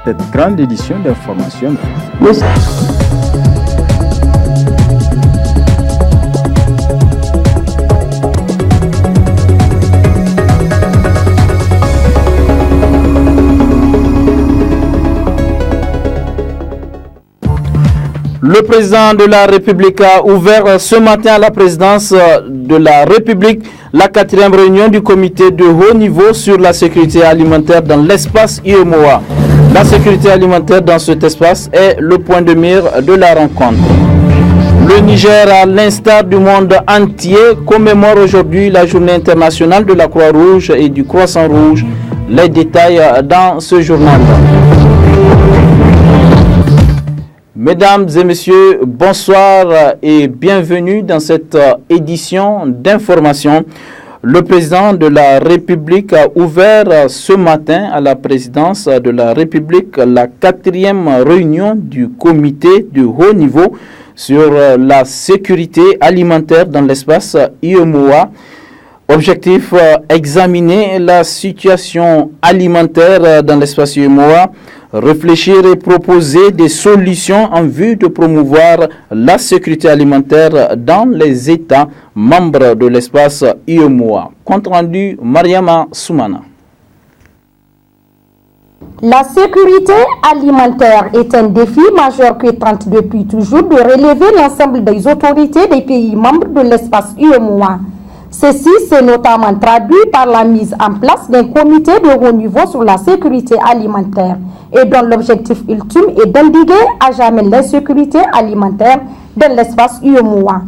cette grande édition d'information. Le président de la République a ouvert ce matin à la présidence de la République la 4e réunion du comité de haut niveau sur la sécurité alimentaire dans l'espace UEMOA. La sécurité alimentaire dans cet espace est le point de mire de la rencontre. Le Niger, à l'instar du monde entier, commémore aujourd'hui la journée internationale de la Croix-Rouge et du Croissant-Rouge. Les détails dans ce journal. Mesdames et messieurs, bonsoir et bienvenue dans cette édition d'information. Le président de la République a ouvert ce matin à la présidence de la République la 4e réunion du comité de haut niveau sur la sécurité alimentaire dans l'espace UEMOA. Objectif, examiner la situation alimentaire dans l'espace UEMOA, réfléchir et proposer des solutions en vue de promouvoir la sécurité alimentaire dans les États membres de l'espace UEMOA. Compte rendu, Mariama Soumana. La sécurité alimentaire est un défi majeur que tente depuis toujours de relever l'ensemble des autorités des pays membres de l'espace UEMOA. Ceci s'est notamment traduit par la mise en place d'un comité de haut niveau sur la sécurité alimentaire et dont l'objectif ultime est d'endiguer à jamais l'insécurité alimentaire dans l'espace UEMOA.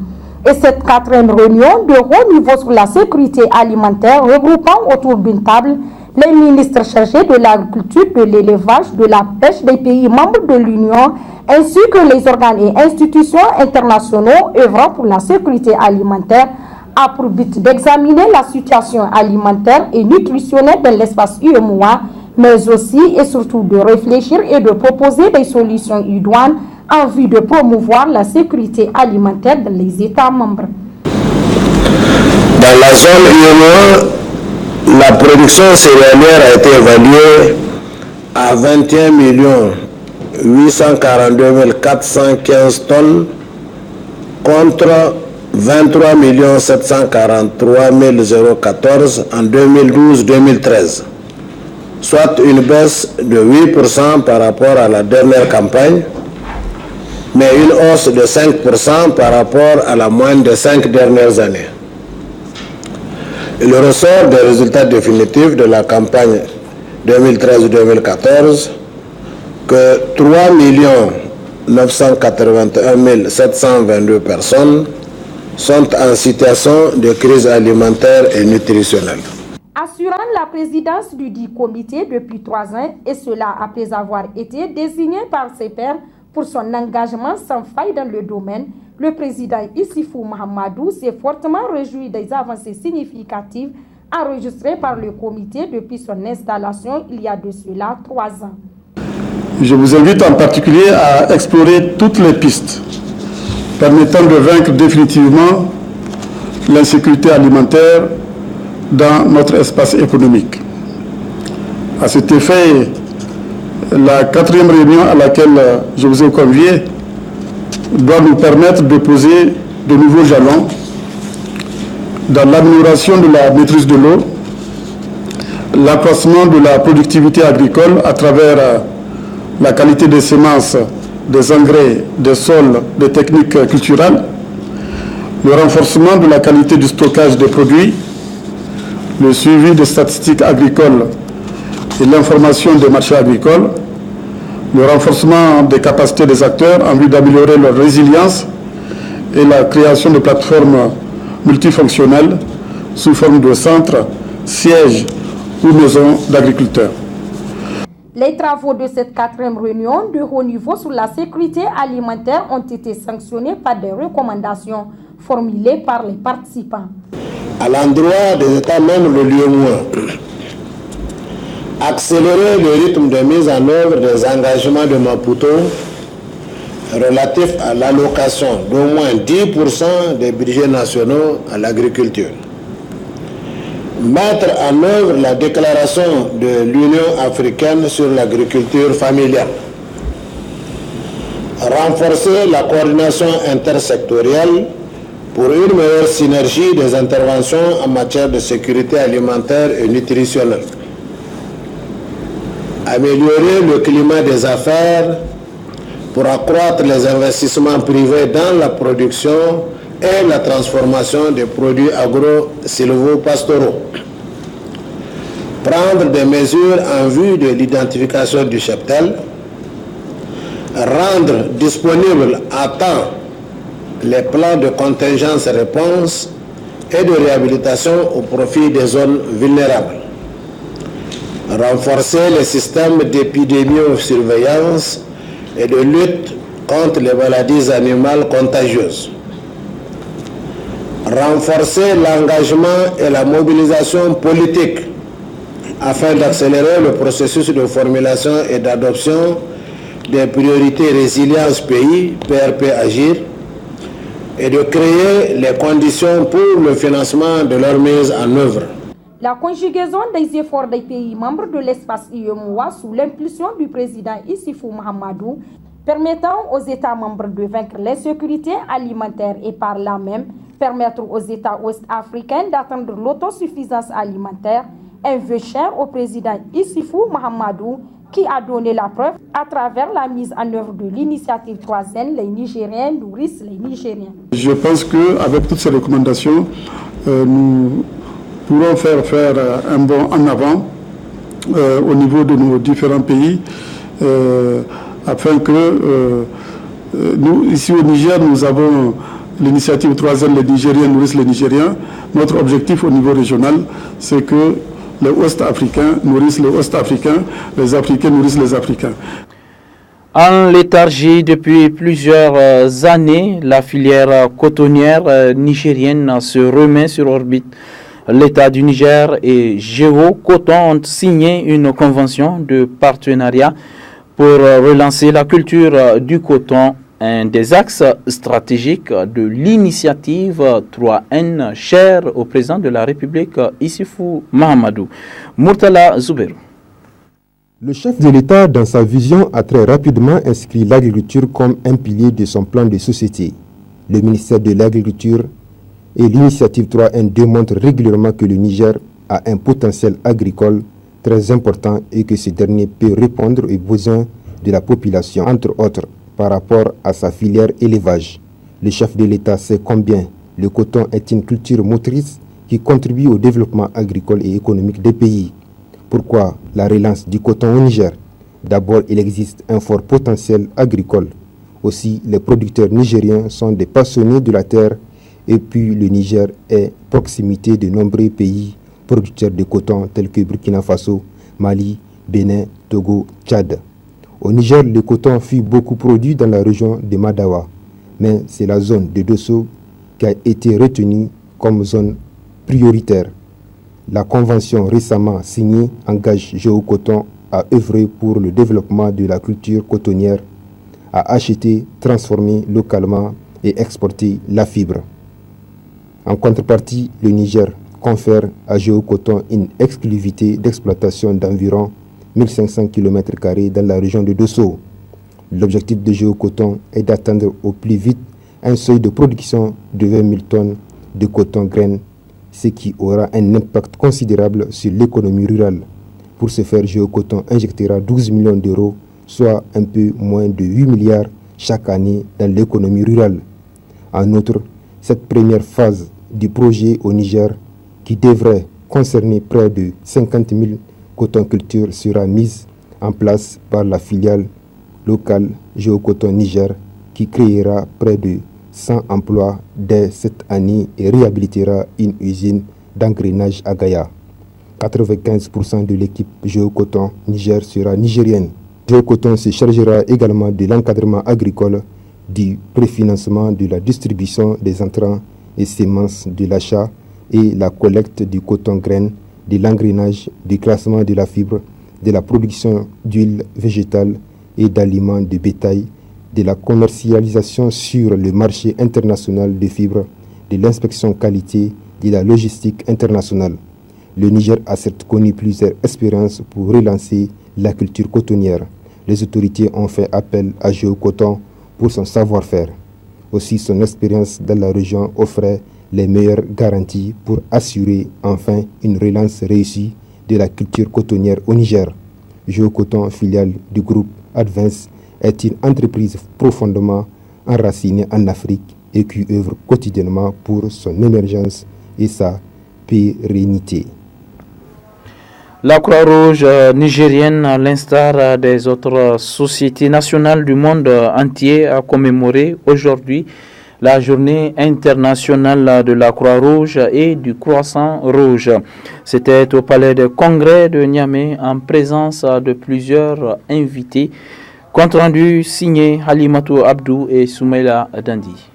Et cette 4e réunion de haut niveau sur la sécurité alimentaire regroupant autour d'une table les ministres chargés de l'agriculture, de l'élevage, de la pêche des pays membres de l'Union, ainsi que les organes et institutions internationaux œuvrant pour la sécurité alimentaire, a pour but d'examiner la situation alimentaire et nutritionnelle de l'espace UEMOA, mais aussi et surtout de réfléchir et de proposer des solutions idoines en vue de promouvoir la sécurité alimentaire dans les États membres. Dans la zone UEMOA, la production céréalière a été évaluée à 21 842 415 tonnes contre 23 743 014 en 2012-2013, soit une baisse de 8% par rapport à la dernière campagne, mais une hausse de 5% par rapport à la moyenne des 5 dernières années. Il ressort des résultats définitifs de la campagne 2013-2014 que 3 981 722 personnes sont en situation de crise alimentaire et nutritionnelle. Assurant la présidence du dit comité depuis 3 ans, et cela après avoir été désigné par ses pairs pour son engagement sans faille dans le domaine, le président Issifou Mahamadou s'est fortement réjoui des avancées significatives enregistrées par le comité depuis son installation il y a de cela 3 ans. Je vous invite en particulier à explorer toutes les pistes permettant de vaincre définitivement l'insécurité alimentaire dans notre espace économique. À cet effet, la 4e réunion à laquelle je vous ai convié doit nous permettre de poser de nouveaux jalons dans l'amélioration de la maîtrise de l'eau, l'accroissement de la productivité agricole à travers la qualité des semences, des engrais, des sols, des techniques culturelles, le renforcement de la qualité du stockage des produits, le suivi des statistiques agricoles et l'information des marchés agricoles, le renforcement des capacités des acteurs en vue d'améliorer leur résilience et la création de plateformes multifonctionnelles sous forme de centres, sièges ou maisons d'agriculteurs. Les travaux de cette 4e réunion de haut niveau sur la sécurité alimentaire ont été sanctionnés par des recommandations formulées par les participants. À l'endroit des États membres de l'UEMOA, accélérer le rythme de mise en œuvre des engagements de Maputo relatifs à l'allocation d'au moins 10% des budgets nationaux à l'agriculture. mettre en œuvre la déclaration de l'Union africaine sur l'agriculture familiale, renforcer la coordination intersectorielle pour une meilleure synergie des interventions en matière de sécurité alimentaire et nutritionnelle, améliorer le climat des affaires pour accroître les investissements privés dans la production et la transformation des produits agro-sylvo-pastoraux, prendre des mesures en vue de l'identification du cheptel, rendre disponibles à temps les plans de contingence réponse et de réhabilitation au profit des zones vulnérables, renforcer les systèmes d'épidémiosurveillance et de lutte contre les maladies animales contagieuses, renforcer l'engagement et la mobilisation politique afin d'accélérer le processus de formulation et d'adoption des priorités résilience pays, PRP Agir, et de créer les conditions pour le financement de leur mise en œuvre. La conjugaison des efforts des pays membres de l'espace UEMOA sous l'impulsion du président Issoufou Mahamadou, permettant aux États membres de vaincre l'insécurité alimentaire et par là même permettre aux États ouest-africains d'atteindre l'autosuffisance alimentaire, un vœu cher au président Issoufou Mahamadou qui a donné la preuve à travers la mise en œuvre de l'initiative 3N, les Nigériens nourrissent les Nigériens. Je pense qu'avec toutes ces recommandations, nous pourrons faire un bond en avant au niveau de nos différents pays afin que nous, ici au Niger, nous avons l'initiative 3N, les Nigériens nourrissent les Nigériens. Notre objectif au niveau régional, c'est que les Ouest-Africains nourrissent les Ouest-Africains, les Africains nourrissent les Africains. En léthargie depuis plusieurs années, la filière cotonnière nigérienne se remet sur orbite. L'État du Niger et Géo Coton ont signé une convention de partenariat pour relancer la culture du coton, un des axes stratégiques de l'initiative 3N chère au président de la République Issoufou Mahamadou. Murtala Zouberou. Le chef de l'État, dans sa vision, a très rapidement inscrit l'agriculture comme un pilier de son plan de société. Le ministère de l'Agriculture et l'initiative 3N démontrent régulièrement que le Niger a un potentiel agricole très important et que ce dernier peut répondre aux besoins de la population, entre autres, par rapport à sa filière élevage. Le chef de l'État sait combien le coton est une culture motrice qui contribue au développement agricole et économique des pays. Pourquoi la relance du coton au Niger? D'abord, il existe un fort potentiel agricole. Aussi, les producteurs nigériens sont des passionnés de la terre et puis le Niger est proximité de nombreux pays producteurs de coton tels que Burkina Faso, Mali, Bénin, Togo, Tchad. Au Niger, le coton fut beaucoup produit dans la région de Madawa, mais c'est la zone de Dosso qui a été retenue comme zone prioritaire. La convention récemment signée engage Géo Coton à œuvrer pour le développement de la culture cotonnière, à acheter, transformer localement et exporter la fibre. En contrepartie, le Niger confère à Géo Coton une exclusivité d'exploitation d'environ 1500 km² dans la région de Dosso. L'objectif de Géo Coton est d'atteindre au plus vite un seuil de production de 20 000 tonnes de coton graine, ce qui aura un impact considérable sur l'économie rurale. Pour ce faire, Géo Coton injectera 12 millions d'euros, soit un peu moins de 8 milliards chaque année dans l'économie rurale. En outre, cette première phase du projet au Niger, qui devrait concerner près de 50 000 cotoncultures, sera mise en place par la filiale locale Géo Coton Niger, qui créera près de 100 emplois dès cette année et réhabilitera une usine d'engrenage à Gaïa. 95% de l'équipe Géo Coton Niger sera nigérienne. Géo Coton se chargera également de l'encadrement agricole, du préfinancement de la distribution des intrants et semences, de l'achat et la collecte du coton graine, de l'engrenage, du classement de la fibre, de la production d'huile végétale et d'aliments de bétail, de la commercialisation sur le marché international de fibres, de l'inspection qualité, de la logistique internationale. Le Niger a certes connu plusieurs expériences pour relancer la culture cotonnière. Les autorités ont fait appel à Géocoton pour son savoir-faire. Aussi, son expérience dans la région offrait les meilleures garanties pour assurer enfin une relance réussie de la culture cotonnière au Niger. Géocoton, filiale du groupe Advance, est une entreprise profondément enracinée en Afrique et qui œuvre quotidiennement pour son émergence et sa pérennité. La Croix-Rouge nigérienne, à l'instar des autres sociétés nationales du monde entier, a commémoré aujourd'hui la journée internationale de la Croix-Rouge et du Croissant Rouge. C'était au palais de congrès de Niamey en présence de plusieurs invités. Compte rendu signé Halimatou Abdou et Soumaïla Dandi.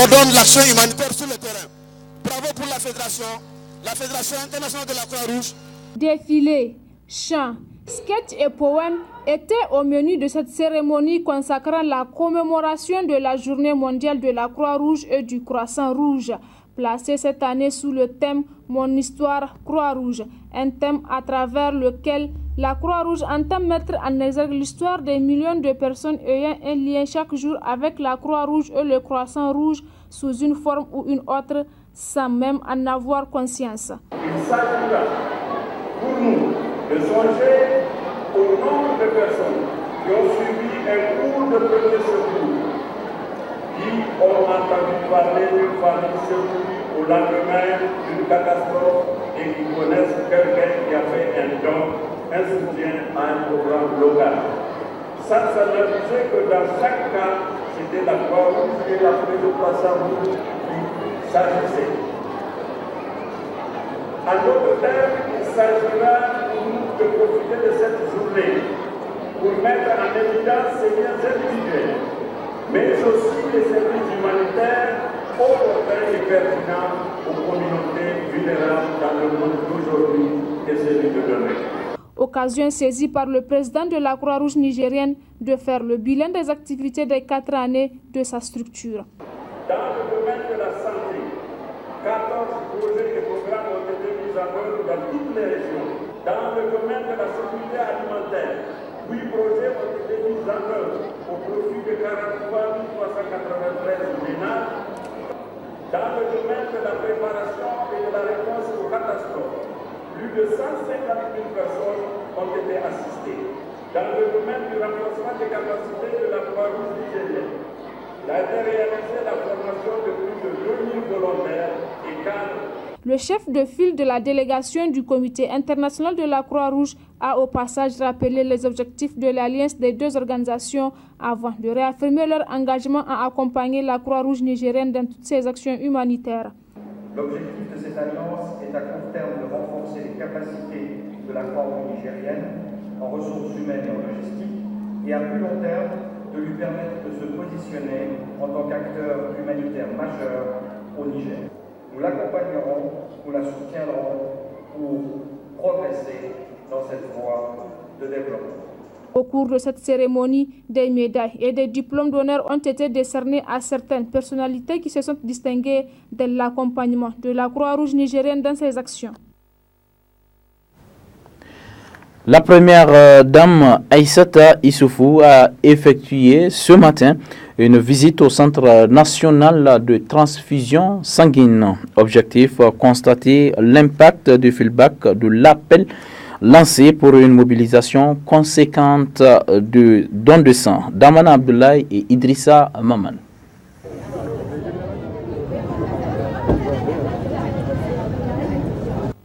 On donne l'action humanitaire sur le terrain. Bravo pour la Fédération internationale de la Croix-Rouge. Défilés, chants, sketchs et poèmes étaient au menu de cette cérémonie consacrant la commémoration de la Journée mondiale de la Croix-Rouge et du Croissant Rouge, placée cette année sous le thème « Mon histoire Croix-Rouge », un thème à travers lequel la Croix-Rouge entend mettre en exergue l'histoire des millions de personnes ayant un lien chaque jour avec la Croix-Rouge et le Croissant Rouge sous une forme ou une autre, sans même en avoir conscience. Il s'agira pour nous de songer au nombre de personnes qui ont suivi un cours de premier secours, qui ont entendu parler d'une famille secourue au lendemain d'une catastrophe et qui connaissent quelqu'un qui a fait un don, un soutien à un programme local. Ça veut dire que dans chaque cas, c'était la Croix-Rouge et la Croissant Rouge qui s'agissaient. En d'autres termes, il s'agira pour nous de profiter de cette journée pour mettre en évidence ces liens individuels, mais aussi les services humanitaires opportuns et pertinents aux communautés vulnérables dans le monde d'aujourd'hui et celui de demain. Occasion saisie par le président de la Croix-Rouge nigérienne de faire le bilan des activités des 4 années de sa structure. Dans le domaine de la santé, 14 projets et programmes ont été mis en œuvre dans toutes les régions. Dans le domaine de la sécurité alimentaire, 8 projets ont été mis en œuvre au profit de 43 393 ménages. Dans le domaine de la préparation et de la réponse aux catastrophes, plus de 150 000 personnes ont été assistées. Dans le domaine du renforcement des capacités de la Croix-Rouge nigérienne, il a été réalisé la formation de plus de 2000 volontaires et cadres. Le chef de file de la délégation du Comité international de la Croix-Rouge a au passage rappelé les objectifs de l'alliance des deux organisations avant de réaffirmer leur engagement à accompagner la Croix-Rouge nigérienne dans toutes ses actions humanitaires. L'objectif de cette alliance est à court terme de renforcer les capacités de la Croix-Rouge nigérienne en ressources humaines et en logistique, et à plus long terme de lui permettre de se positionner en tant qu'acteur humanitaire majeur au Niger. Nous l'accompagnerons, nous la soutiendrons pour progresser dans cette voie de développement. Au cours de cette cérémonie, des médailles et des diplômes d'honneur ont été décernés à certaines personnalités qui se sont distinguées de l'accompagnement de la Croix-Rouge nigérienne dans ses actions. La première dame Aïssata Issoufou a effectué ce matin une visite au Centre national de transfusion sanguine. Objectif, constater l'impact du feedback de l'appel lancé pour une mobilisation conséquente de dons de sang. Damana Abdoulaye et Idrissa Maman.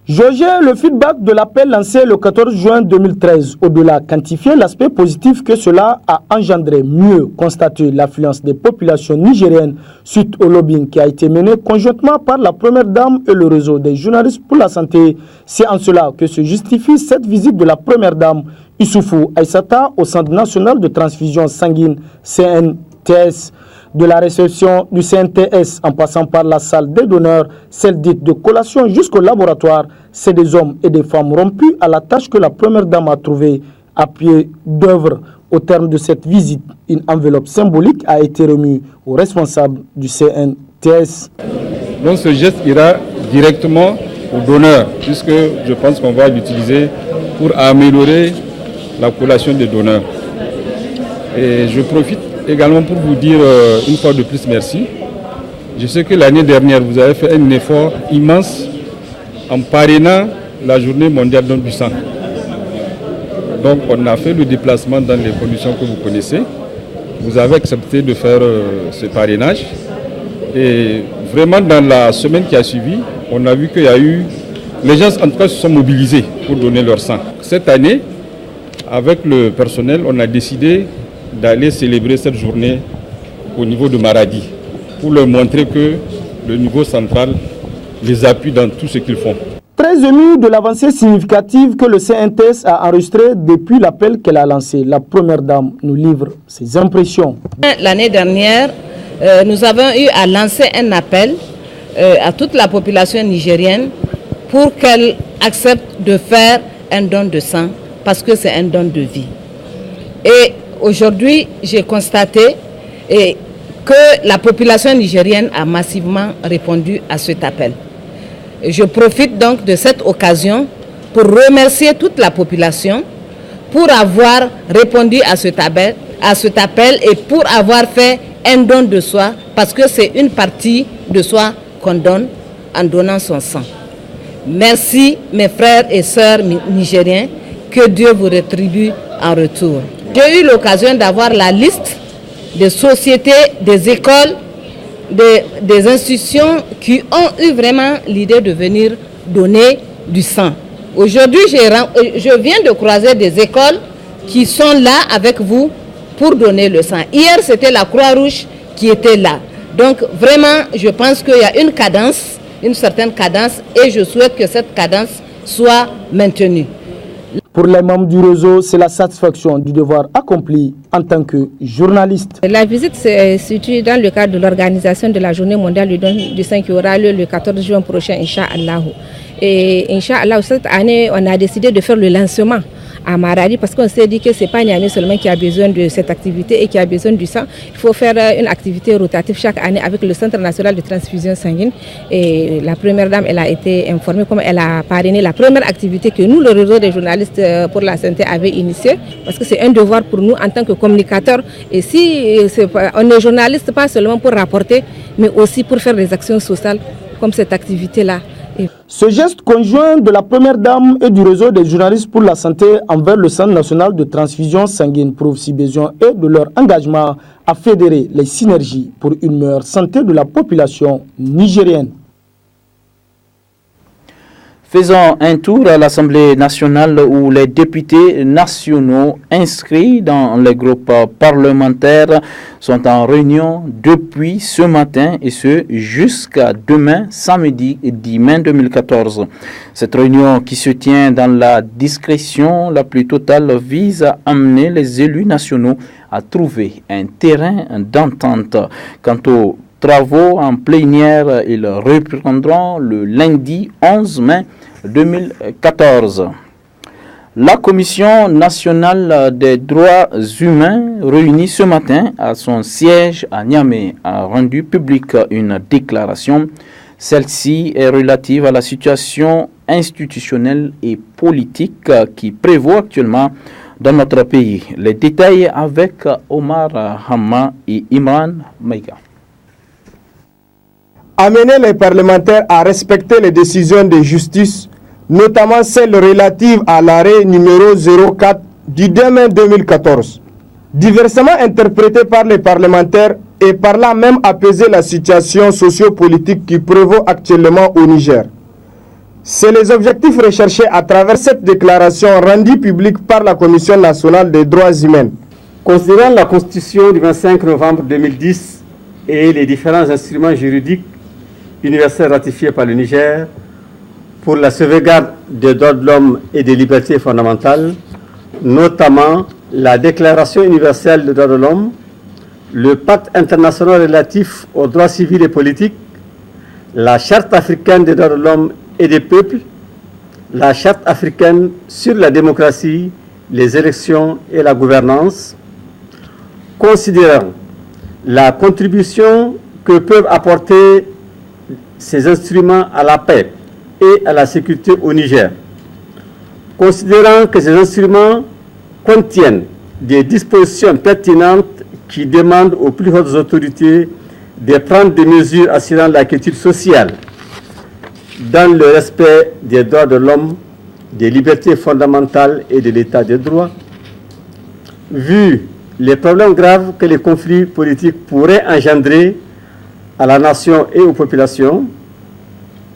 Jauger le feedback de l'appel lancé le 14 juin 2013, au-delà quantifier l'aspect positif que cela a engendré, mieux constater l'affluence des populations nigériennes suite au lobbying qui a été mené conjointement par la première dame et le réseau des journalistes pour la santé. C'est en cela que se justifie cette visite de la première dame Issoufou Aïssata au Centre national de transfusion sanguine CNTS. De la réception du CNTS en passant par la salle des donneurs, celle dite de collation jusqu'au laboratoire, c'est des hommes et des femmes rompus à la tâche que la première dame a trouvée à pied d'œuvre. Au terme de cette visite, une enveloppe symbolique a été remise aux responsables du CNTS. Donc ce geste ira directement aux donneurs, puisque je pense qu'on va l'utiliser pour améliorer la collation des donneurs. Et je profite également pour vous dire une fois de plus merci. Je sais que l'année dernière, vous avez fait un effort immense en parrainant la journée mondiale don du sang. Donc on a fait le déplacement dans les conditions que vous connaissez. Vous avez accepté de faire ce parrainage. Et vraiment dans la semaine qui a suivi, on a vu qu'il y a eu... Les gens en tout cas se sont mobilisés pour donner leur sang. Cette année, avec le personnel, on a décidé d'aller célébrer cette journée au niveau de Maradi pour leur montrer que le niveau central les appuie dans tout ce qu'ils font. Très ému de l'avancée significative que le CNTS a enregistrée depuis l'appel qu'elle a lancé, la première dame nous livre ses impressions. L'année dernière, nous avons eu à lancer un appel à toute la population nigérienne pour qu'elle accepte de faire un don de sang parce que c'est un don de vie. Et aujourd'hui, j'ai constaté que la population nigérienne a massivement répondu à cet appel. Je profite donc de cette occasion pour remercier toute la population pour avoir répondu à cet appel et pour avoir fait un don de soi, parce que c'est une partie de soi qu'on donne en donnant son sang. Merci mes frères et sœurs nigériens, que Dieu vous rétribue en retour. J'ai eu l'occasion d'avoir la liste des sociétés, des écoles, des institutions qui ont eu vraiment l'idée de venir donner du sang. Aujourd'hui, je viens de croiser des écoles qui sont là avec vous pour donner le sang. Hier, c'était la Croix-Rouge qui était là. Donc vraiment, je pense qu'il y a une cadence, une certaine cadence, et je souhaite que cette cadence soit maintenue. Pour les membres du réseau, c'est la satisfaction du devoir accompli en tant que journaliste. La visite se situe dans le cadre de l'organisation de la journée mondiale du don du sang qui aura lieu le 14 juin prochain, Inch'Allah. Et Inch'Allah, cette année, on a décidé de faire le lancement à Maradi parce qu'on s'est dit que ce n'est pas Niamey seulement qui a besoin de cette activité et qui a besoin du sang. Il faut faire une activité rotative chaque année avec le Centre national de transfusion sanguine. Et la première dame, elle a été informée comme elle a parrainé la première activité que nous, le réseau des journalistes pour la santé, avait initiée, parce que c'est un devoir pour nous en tant que communicateurs. Et si on est journaliste, pas seulement pour rapporter, mais aussi pour faire des actions sociales comme cette activité-là. Ce geste conjoint de la première dame et du réseau des journalistes pour la santé envers le Centre national de transfusion sanguine prouve si besoin et de leur engagement à fédérer les synergies pour une meilleure santé de la population nigérienne. Faisons un tour à l'Assemblée nationale où les députés nationaux inscrits dans les groupes parlementaires sont en réunion depuis ce matin et ce jusqu'à demain, samedi 10 mai 2014. Cette réunion qui se tient dans la discrétion la plus totale vise à amener les élus nationaux à trouver un terrain d'entente. Quant aux travaux en plénière, ils reprendront le lundi 11 mai 2014. La Commission nationale des droits humains, réunie ce matin à son siège à Niamey, a rendu publique une déclaration. Celle-ci est relative à la situation institutionnelle et politique qui prévaut actuellement dans notre pays. Les détails avec Omar Hamma et Imran Maïga. Amener les parlementaires à respecter les décisions de justice, notamment celles relatives à l'arrêt numéro 04 du 2 mai 2014, diversement interprété par les parlementaires et par là même apaiser la situation sociopolitique qui prévaut actuellement au Niger. C'est les objectifs recherchés à travers cette déclaration rendue publique par la Commission nationale des droits humains. Considérant la Constitution du 25 novembre 2010 et les différents instruments juridiques universels ratifiés par le Niger pour la sauvegarde des droits de l'homme et des libertés fondamentales, notamment la Déclaration universelle des droits de l'homme, le Pacte international relatif aux droits civils et politiques, la Charte africaine des droits de l'homme et des peuples, la Charte africaine sur la démocratie, les élections et la gouvernance, considérant la contribution que peuvent apporter ces instruments à la paix, et à la sécurité au Niger. Considérant que ces instruments contiennent des dispositions pertinentes qui demandent aux plus hautes autorités de prendre des mesures assurant la quiétude sociale dans le respect des droits de l'homme, des libertés fondamentales et de l'état de droit, vu les problèmes graves que les conflits politiques pourraient engendrer à la nation et aux populations,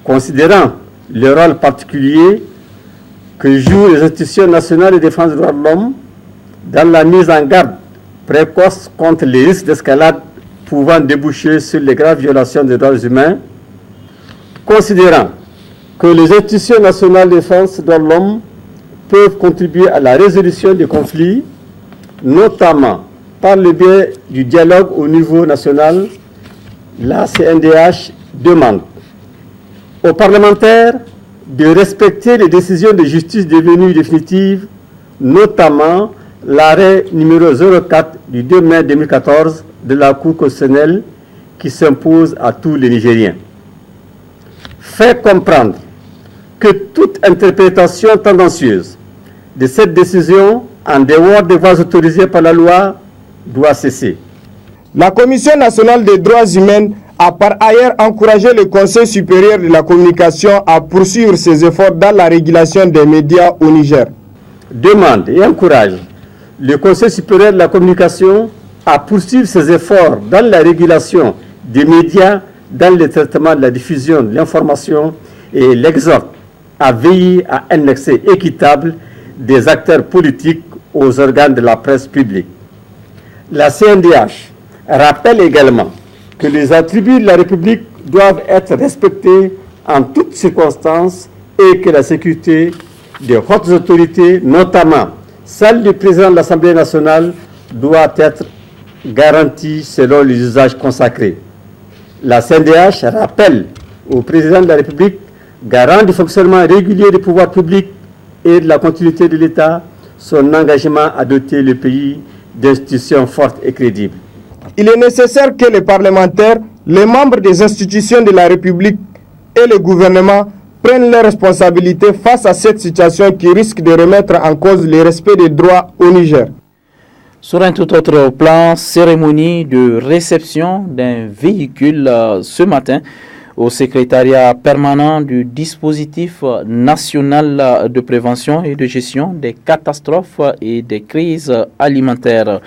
considérant le rôle particulier que jouent les institutions nationales de défense des droits de l'homme dans la mise en garde précoce contre les risques d'escalade pouvant déboucher sur les graves violations des droits humains, considérant que les institutions nationales de défense des droits de l'homme peuvent contribuer à la résolution des conflits, notamment par le biais du dialogue au niveau national, la CNDH demande aux parlementaires de respecter les décisions de justice devenues définitives, notamment l'arrêt numéro 04 du 2 mai 2014 de la Cour constitutionnelle qui s'impose à tous les Nigériens. Fait comprendre que toute interprétation tendancieuse de cette décision en dehors des voies autorisées par la loi doit cesser. La Commission nationale des droits humains a par ailleurs encouragé le Conseil supérieur de la communication à poursuivre ses efforts dans la régulation des médias au Niger. Demande et encourage le Conseil supérieur de la communication à poursuivre ses efforts dans la régulation des médias, dans le traitement de la diffusion de l'information et l'exhorte à veiller à un accès équitable des acteurs politiques aux organes de la presse publique. La CNDH rappelle également que les attributs de la République doivent être respectés en toutes circonstances et que la sécurité des hautes autorités, notamment celle du président de l'Assemblée nationale, doit être garantie selon les usages consacrés. La CNDH rappelle au président de la République, garant du fonctionnement régulier des pouvoirs publics et de la continuité de l'État, son engagement à doter le pays d'institutions fortes et crédibles. Il est nécessaire que les parlementaires, les membres des institutions de la République et le gouvernement prennent leurs responsabilités face à cette situation qui risque de remettre en cause le respect des droits au Niger. Sur un tout autre plan, cérémonie de réception d'un véhicule ce matin au secrétariat permanent du dispositif national de prévention et de gestion des catastrophes et des crises alimentaires.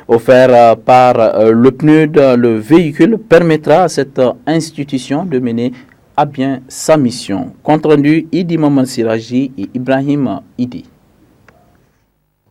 Offert par le PNUD, le véhicule permettra à cette institution de mener à bien sa mission. Compte rendu, Idi Maman Siraji et Ibrahim Idi.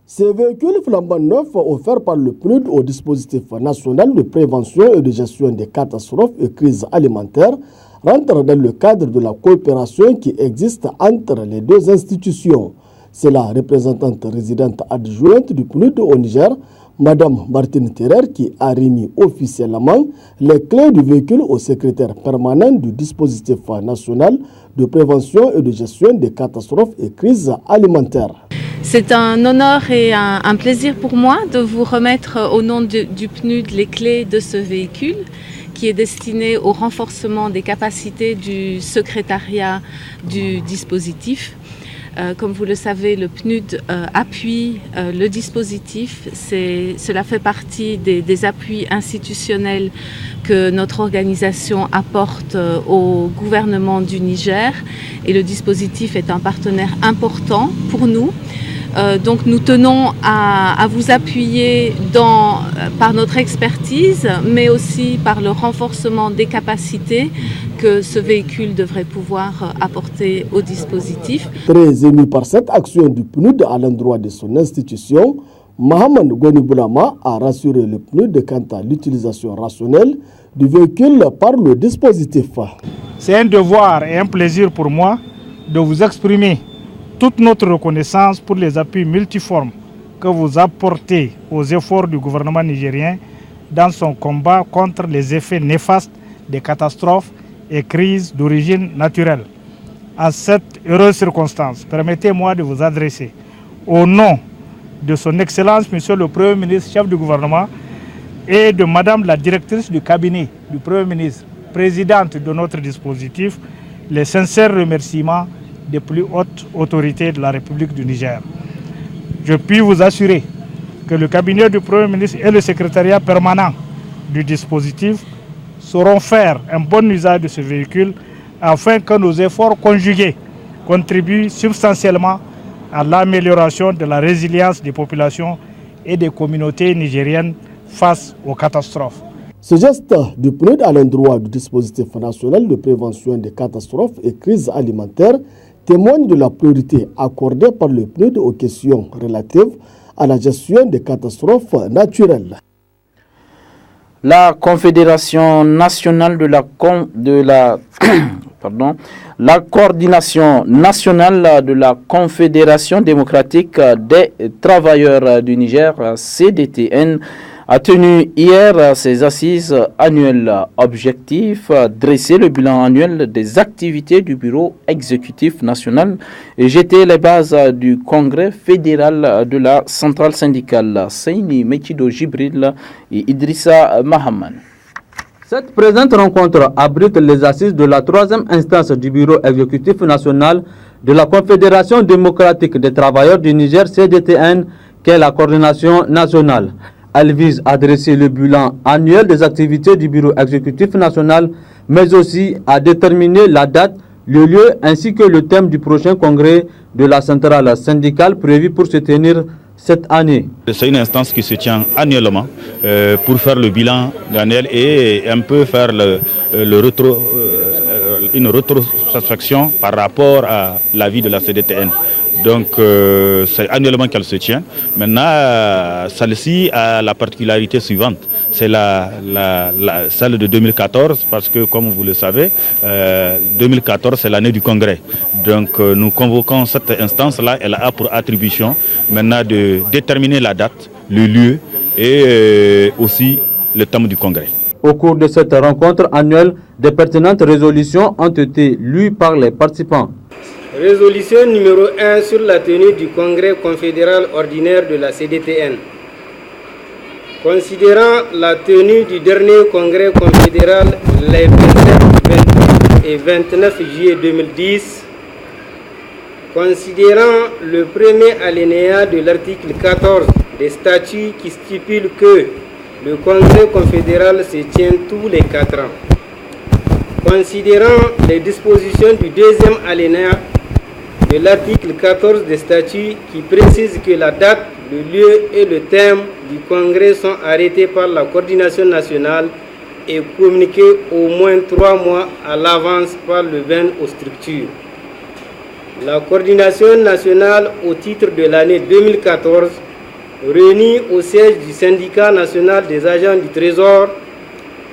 Ces véhicules flambant neufs offerts par le PNUD au dispositif national de prévention et de gestion des catastrophes et crises alimentaires rentrent dans le cadre de la coopération qui existe entre les deux institutions. C'est la représentante résidente adjointe du PNUD au Niger, Madame Martine Terrer, qui a remis officiellement les clés du véhicule au secrétaire permanent du dispositif national de prévention et de gestion des catastrophes et crises alimentaires. C'est un honneur et un plaisir pour moi de vous remettre au nom du PNUD les clés de ce véhicule qui est destiné au renforcement des capacités du secrétariat du dispositif. Comme vous le savez, le PNUD appuie le dispositif. Cela fait partie des appuis institutionnels que notre organisation apporte au gouvernement du Niger. Et le dispositif est un partenaire important pour nous. Donc nous tenons à vous appuyer par notre expertise, mais aussi par le renforcement des capacités que ce véhicule devrait pouvoir apporter au dispositif. Très ému par cette action du PNUD à l'endroit de son institution, Mohamed Goniboulama a rassuré le PNUD quant à l'utilisation rationnelle du véhicule par le dispositif. C'est un devoir et un plaisir pour moi de vous exprimer toute notre reconnaissance pour les appuis multiformes que vous apportez aux efforts du gouvernement nigérien dans son combat contre les effets néfastes des catastrophes et crises d'origine naturelle. En cette heureuse circonstance, permettez-moi de vous adresser au nom de son Excellence, Monsieur le Premier ministre, chef du gouvernement, et de Madame la directrice du cabinet du Premier ministre, présidente de notre dispositif, les sincères remerciements des plus hautes autorités de la République du Niger. Je puis vous assurer que le cabinet du Premier ministre et le secrétariat permanent du dispositif sauront faire un bon usage de ce véhicule afin que nos efforts conjugués contribuent substantiellement à l'amélioration de la résilience des populations et des communautés nigériennes face aux catastrophes. Ce geste du PNUD à l'endroit du dispositif national de prévention des catastrophes et crises alimentaires témoigne de la priorité accordée par le PNUD aux questions relatives à la gestion des catastrophes naturelles. La Confédération nationale la coordination nationale de la Confédération démocratique des travailleurs du Niger, CDTN, a tenu hier ses assises annuelles. Objectif, dresser le bilan annuel des activités du bureau exécutif national et jeter les bases du congrès fédéral de la centrale syndicale. Seyni Mekido Jibril et Idrissa Mahaman. Cette présente rencontre abrite les assises de la troisième instance du bureau exécutif national de la Confédération démocratique des travailleurs du Niger, CDTN, qu'est la coordination nationale. Elle vise à dresser le bilan annuel des activités du bureau exécutif national, mais aussi à déterminer la date, le lieu ainsi que le thème du prochain congrès de la centrale syndicale prévu pour se tenir cette année. C'est une instance qui se tient annuellement pour faire le bilan annuel et un peu faire une rétrospection par rapport à la vie de la CDTN. Donc c'est annuellement qu'elle se tient. Maintenant, celle-ci a la particularité suivante. C'est celle de 2014 parce que, comme vous le savez, 2014 c'est l'année du congrès. Donc nous convoquons cette instance-là, elle a pour attribution maintenant de déterminer la date, le lieu et aussi le thème du congrès. Au cours de cette rencontre annuelle, des pertinentes résolutions ont été lues par les participants. Résolution numéro 1 sur la tenue du congrès confédéral ordinaire de la CDTN. Considérant la tenue du dernier congrès confédéral les 27, 28 et 29 juillet 2010, considérant le premier alinéa de l'article 14 des statuts qui stipule que le congrès confédéral se tient tous les 4 ans, considérant les dispositions du deuxième alinéa de l'article 14 des statuts qui précise que la date, le lieu et le thème du congrès sont arrêtés par la coordination nationale et communiqués au moins 3 mois à l'avance par le VEN aux structures. La coordination nationale au titre de l'année 2014, réunie au siège du syndicat national des agents du Trésor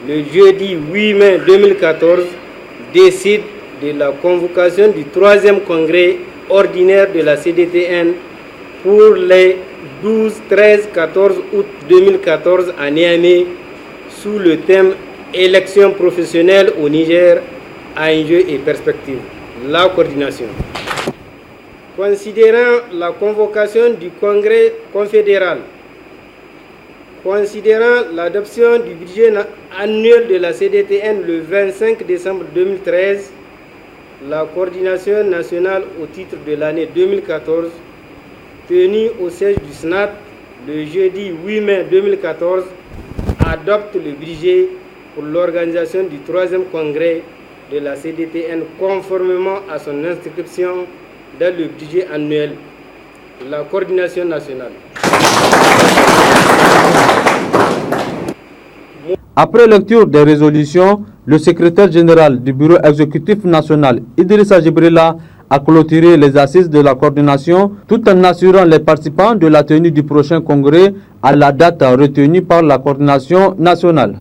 le jeudi 8 mai 2014, décide de la convocation du 3e congrès ordinaire de la CDTN pour les 12, 13, 14 août 2014 à Niamey sous le thème « Élections professionnelles au Niger, enjeux et perspectives ». La coordination. Considérant la convocation du congrès confédéral, considérant l'adoption du budget annuel de la CDTN le 25 décembre 2013, la coordination nationale au titre de l'année 2014, tenue au siège du SNAT le jeudi 8 mai 2014, adopte le budget pour l'organisation du 3e congrès de la CDTN conformément à son inscription dans le budget annuel. La coordination nationale. Après lecture des résolutions, le secrétaire général du bureau exécutif national, Idrissa Jibrila, a clôturé les assises de la coordination tout en assurant les participants de la tenue du prochain congrès à la date retenue par la coordination nationale.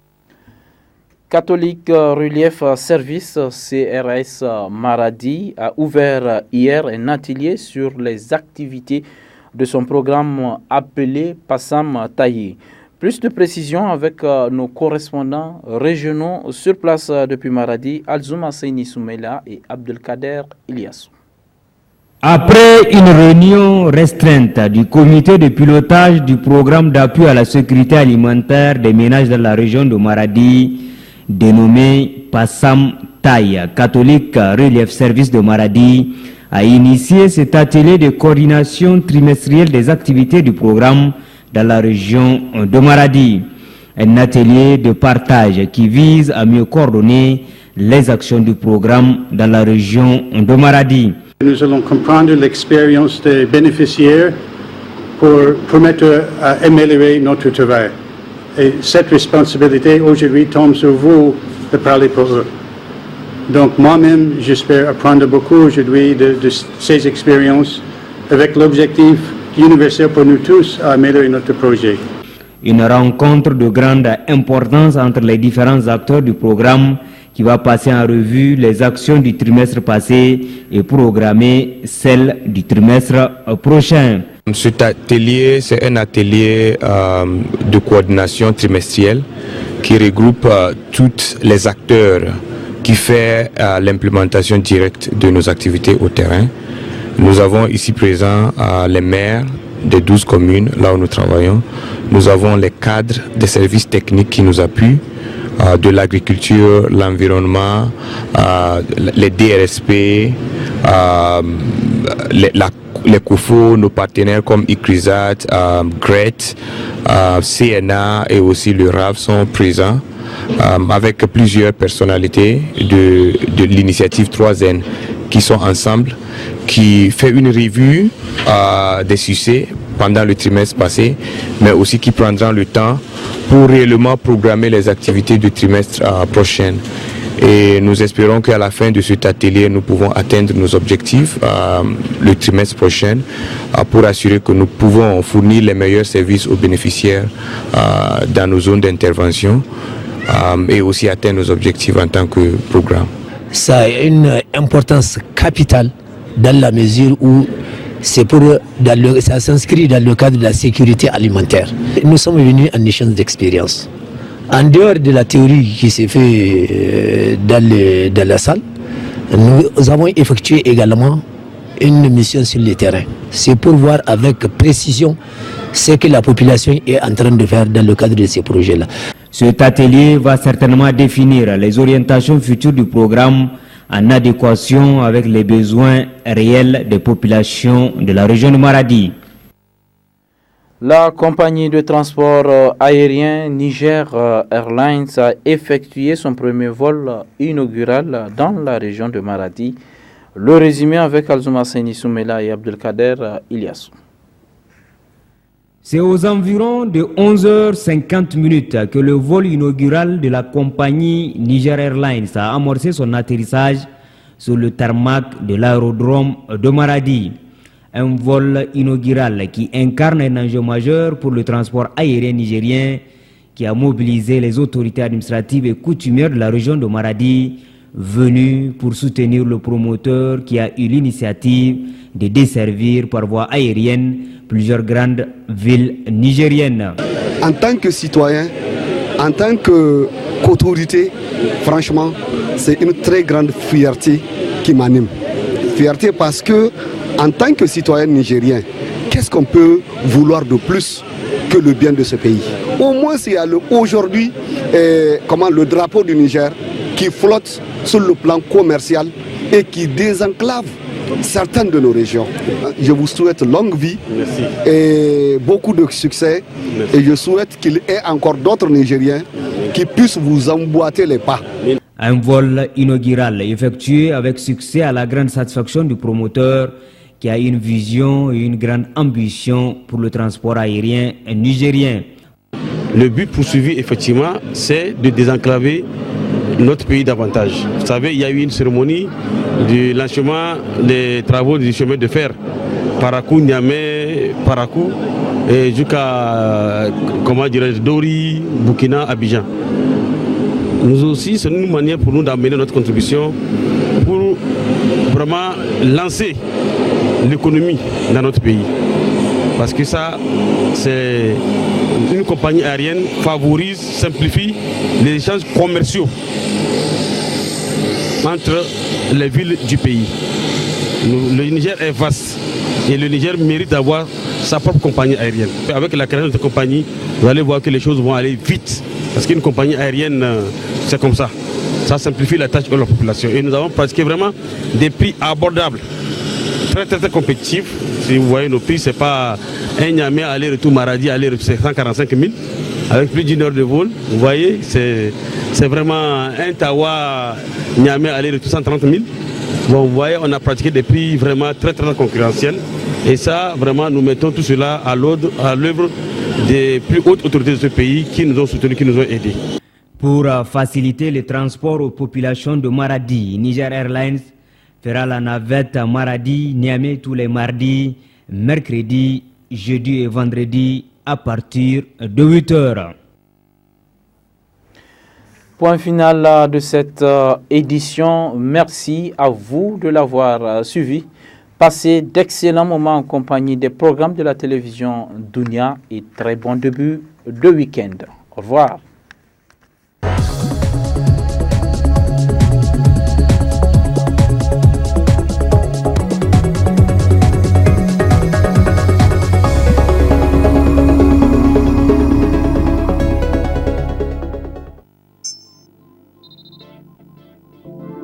Catholique Relief Service CRS Maradi a ouvert hier un atelier sur les activités de son programme appelé Passam Taï. Plus de précisions avec nos correspondants régionaux sur place depuis Maradi, Alzouma Seyni Soumela et Abdelkader Iliassou. Après une réunion restreinte du comité de pilotage du programme d'appui à la sécurité alimentaire des ménages dans la région de Maradi, dénommé Passam Taille catholique Relief Service de Maradi a initié cet atelier de coordination trimestrielle des activités du programme dans la région de Maradi. Un atelier de partage qui vise à mieux coordonner les actions du programme dans la région de Maradi. Nous allons comprendre l'expérience des bénéficiaires pour permettre d'améliorer notre travail. Et cette responsabilité aujourd'hui tombe sur vous de parler pour eux. Donc moi-même, j'espère apprendre beaucoup aujourd'hui de ces expériences avec l'objectif universel pour nous tous à améliorer notre projet. Une rencontre de grande importance entre les différents acteurs du programme qui va passer en revue les actions du trimestre passé et programmer celles du trimestre prochain. Cet atelier, c'est un atelier de coordination trimestrielle qui regroupe tous les acteurs qui font l'implémentation directe de nos activités au terrain. Nous avons ici présents les maires des 12 communes là où nous travaillons. Nous avons les cadres des services techniques qui nous appuient, de l'agriculture, l'environnement, les DRSP, les COFO, nos partenaires comme ICRISAT, GRET, CNA et aussi le RAV sont présents avec plusieurs personnalités de l'initiative 3N qui sont ensemble, qui fait une revue des succès pendant le trimestre passé, mais aussi qui prendront le temps pour réellement programmer les activités du trimestre prochain. Et nous espérons qu'à la fin de cet atelier, nous pouvons atteindre nos objectifs le trimestre prochain pour assurer que nous pouvons fournir les meilleurs services aux bénéficiaires dans nos zones d'intervention et aussi atteindre nos objectifs en tant que programme. Ça a une importance capitale dans la mesure où ça s'inscrit dans le cadre de la sécurité alimentaire. Nous sommes venus en échange d'expérience. En dehors de la théorie qui s'est faite dans la salle, nous avons effectué également une mission sur le terrain. C'est pour voir avec précision ce que la population est en train de faire dans le cadre de ces projets-là. Cet atelier va certainement définir les orientations futures du programme en adéquation avec les besoins réels des populations de la région de Maradi. La compagnie de transport aérien Niger Airlines a effectué son premier vol inaugural dans la région de Maradi. Le résumé avec Alzouma Seni Soumela et Abdelkader Ilyassou. C'est aux environs de 11h50 que le vol inaugural de la compagnie Niger Airlines a amorcé son atterrissage sur le tarmac de l'aérodrome de Maradi. Un vol inaugural qui incarne un enjeu majeur pour le transport aérien nigérien qui a mobilisé les autorités administratives et coutumières de la région de Maradi venus pour soutenir le promoteur qui a eu l'initiative de desservir par voie aérienne plusieurs grandes villes nigériennes. En tant que citoyen, en tant qu'autorité, franchement, c'est une très grande fierté qui m'anime. Fierté parce que, en tant que citoyen nigérien, qu'est-ce qu'on peut vouloir de plus que le bien de ce pays? Au moins, il y a aujourd'hui le drapeau du Niger qui flotte sur le plan commercial et qui désenclave certaines de nos régions. Je vous souhaite longue vie. Merci. Et beaucoup de succès. Merci. Et je souhaite qu'il y ait encore d'autres Nigériens qui puissent vous emboîter les pas. Un vol inaugural effectué avec succès à la grande satisfaction du promoteur qui a une vision et une grande ambition pour le transport aérien nigérien. Le but poursuivi, effectivement, c'est de désenclaver notre pays davantage. Vous savez, il y a eu une cérémonie de lancement des travaux du chemin de fer Parakou, Niamey, Parakou, et jusqu'à Dori, Burkina, Abidjan. Nous aussi, c'est une manière pour nous d'amener notre contribution pour vraiment lancer l'économie dans notre pays. Parce que ça, c'est une compagnie aérienne favorise, simplifie les échanges commerciaux entre les villes du pays. Le Niger est vaste et le Niger mérite d'avoir sa propre compagnie aérienne. Avec la création de cette compagnie, vous allez voir que les choses vont aller vite. Parce qu'une compagnie aérienne, c'est comme ça. Ça simplifie la tâche de la population. Et nous avons pratiqué vraiment des prix abordables, très très très compétitifs. Si vous voyez nos prix, c'est pas un Niamey aller-retour Maradi, aller-retour, c'est 145 000. Avec plus d'une heure de vol, vous voyez, c'est vraiment un Tawa Niamey aller-retour 130 000. Bon, vous voyez, on a pratiqué des prix vraiment très très concurrentiels. Et ça, vraiment, nous mettons tout cela à l'œuvre des plus hautes autorités de ce pays qui nous ont soutenus, qui nous ont aidés. Pour faciliter le transport aux populations de Maradi, Niger Airlines fera la navette à Maradi-Niamey tous les mardis, mercredis, jeudi et vendredi à partir de 8 heures. Point final de cette édition. Merci à vous de l'avoir suivi. Passez d'excellents moments en compagnie des programmes de la télévision Dunia et très bon début de week-end. Au revoir.